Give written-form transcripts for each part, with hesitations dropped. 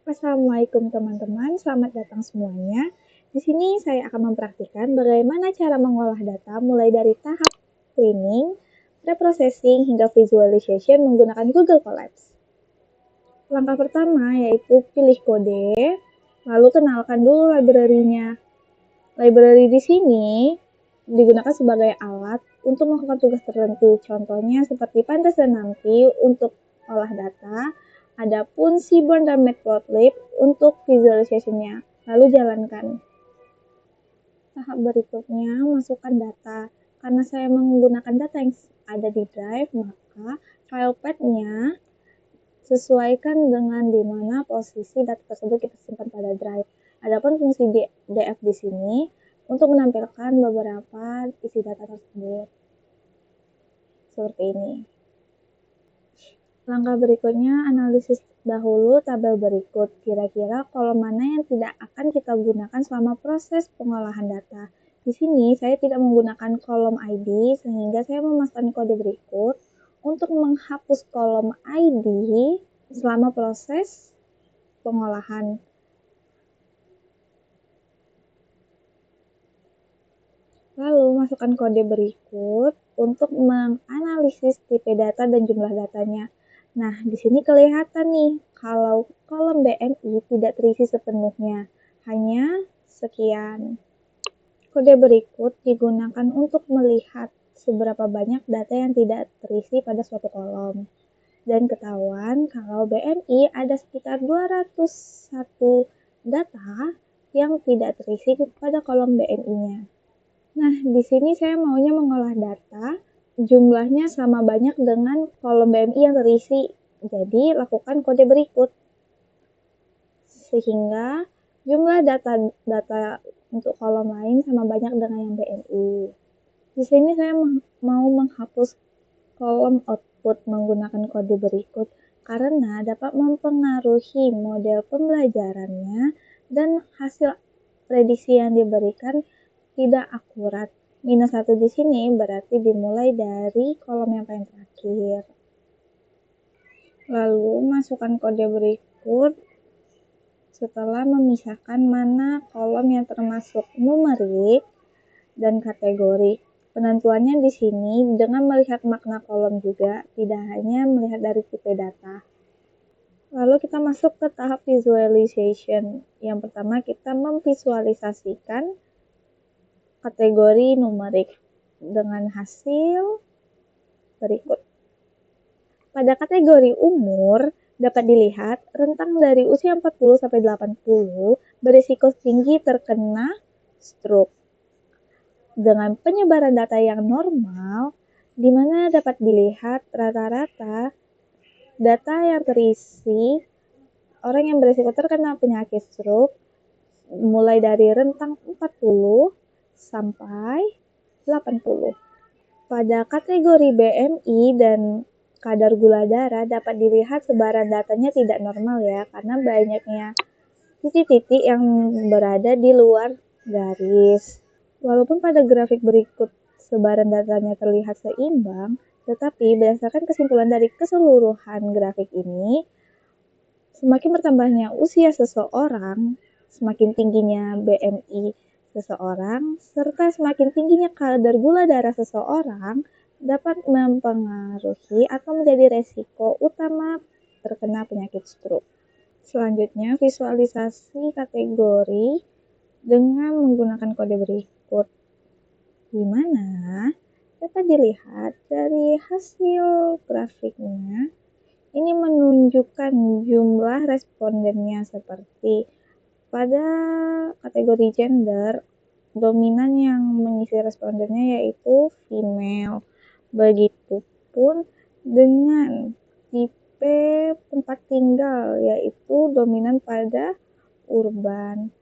Assalamualaikum teman-teman, selamat datang semuanya. Di sini saya akan mempraktikkan bagaimana cara mengolah data mulai dari tahap cleaning, preprocessing, hingga visualization menggunakan Google Colabs. Langkah pertama yaitu pilih kode, lalu kenalkan dulu library-nya. Library di sini digunakan sebagai alat untuk melakukan tugas tertentu, contohnya seperti pandas dan nanti untuk olah data, adapun seaborn dan matplotlib untuk visualization-nya. Lalu jalankan. Tahap berikutnya, masukkan data. Karena saya menggunakan data yang ada di drive, maka file path-nya sesuaikan dengan di mana posisi data tersebut kita simpan pada drive. Adapun fungsi df di sini untuk menampilkan beberapa isi data tersebut. Seperti ini. Langkah berikutnya, analisis dahulu tabel berikut. Kira-kira kolom mana yang tidak akan kita gunakan selama proses pengolahan data. Di sini saya tidak menggunakan kolom ID, sehingga saya memasukkan kode berikut untuk menghapus kolom ID selama proses pengolahan. Lalu masukkan kode berikut untuk menganalisis tipe data dan jumlah datanya. Nah, di sini kelihatan nih kalau kolom BMI tidak terisi sepenuhnya, hanya sekian. Kode berikut digunakan untuk melihat seberapa banyak data yang tidak terisi pada suatu kolom. Dan ketahuan kalau BMI ada sekitar 201 data yang tidak terisi pada kolom BMI-nya. Nah, di sini saya maunya mengolah data jumlahnya sama banyak dengan kolom BMI yang terisi. Jadi, lakukan kode berikut. Sehingga jumlah data untuk kolom lain sama banyak dengan yang BMI. Di sini saya mau menghapus kolom output menggunakan kode berikut karena dapat mempengaruhi model pembelajarannya dan hasil prediksi yang diberikan tidak akurat. Minus 1 di sini berarti dimulai dari kolom yang paling terakhir. Lalu masukkan kode berikut setelah memisahkan mana kolom yang termasuk numerik dan kategori. Penentuannya di sini dengan melihat makna kolom juga, tidak hanya melihat dari tipe data. Lalu kita masuk ke tahap visualization. Yang pertama kita memvisualisasikan kategori numerik dengan hasil berikut. Pada kategori umur dapat dilihat rentang dari usia 40 sampai 80 berisiko tinggi terkena stroke. Dengan penyebaran data yang normal, di mana dapat dilihat rata-rata data yang terisi orang yang berisiko terkena penyakit stroke mulai dari rentang 40 sampai 80. Pada kategori BMI dan kadar gula darah dapat dilihat sebaran datanya tidak normal ya, karena banyaknya titik-titik yang berada di luar garis. Walaupun pada grafik berikut sebaran datanya terlihat seimbang, tetapi berdasarkan kesimpulan dari keseluruhan grafik ini, semakin bertambahnya usia seseorang, semakin tingginya BMI seseorang, serta semakin tingginya kadar gula darah seseorang dapat mempengaruhi atau menjadi resiko utama terkena penyakit stroke. Selanjutnya, visualisasi kategori dengan menggunakan kode berikut, di mana dapat dilihat dari hasil grafiknya, ini menunjukkan jumlah respondennya seperti pada kategori gender, dominan yang mengisi respondennya yaitu female. Begitupun dengan tipe tempat tinggal, yaitu dominan pada urban.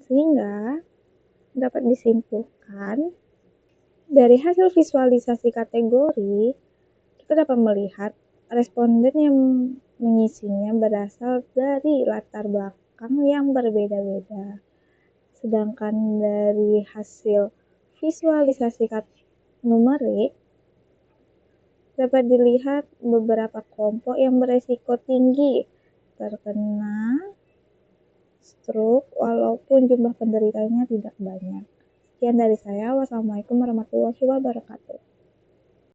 Sehingga dapat disimpulkan dari hasil visualisasi kategori, kita dapat melihat responden yang mengisinya berasal dari latar belakang yang berbeda-beda. Sedangkan dari hasil visualisasi numerik, dapat dilihat beberapa kelompok yang beresiko tinggi terkena stroke walaupun jumlah penderitanya tidak banyak. Sekian dari saya. Wassalamualaikum warahmatullahi wabarakatuh.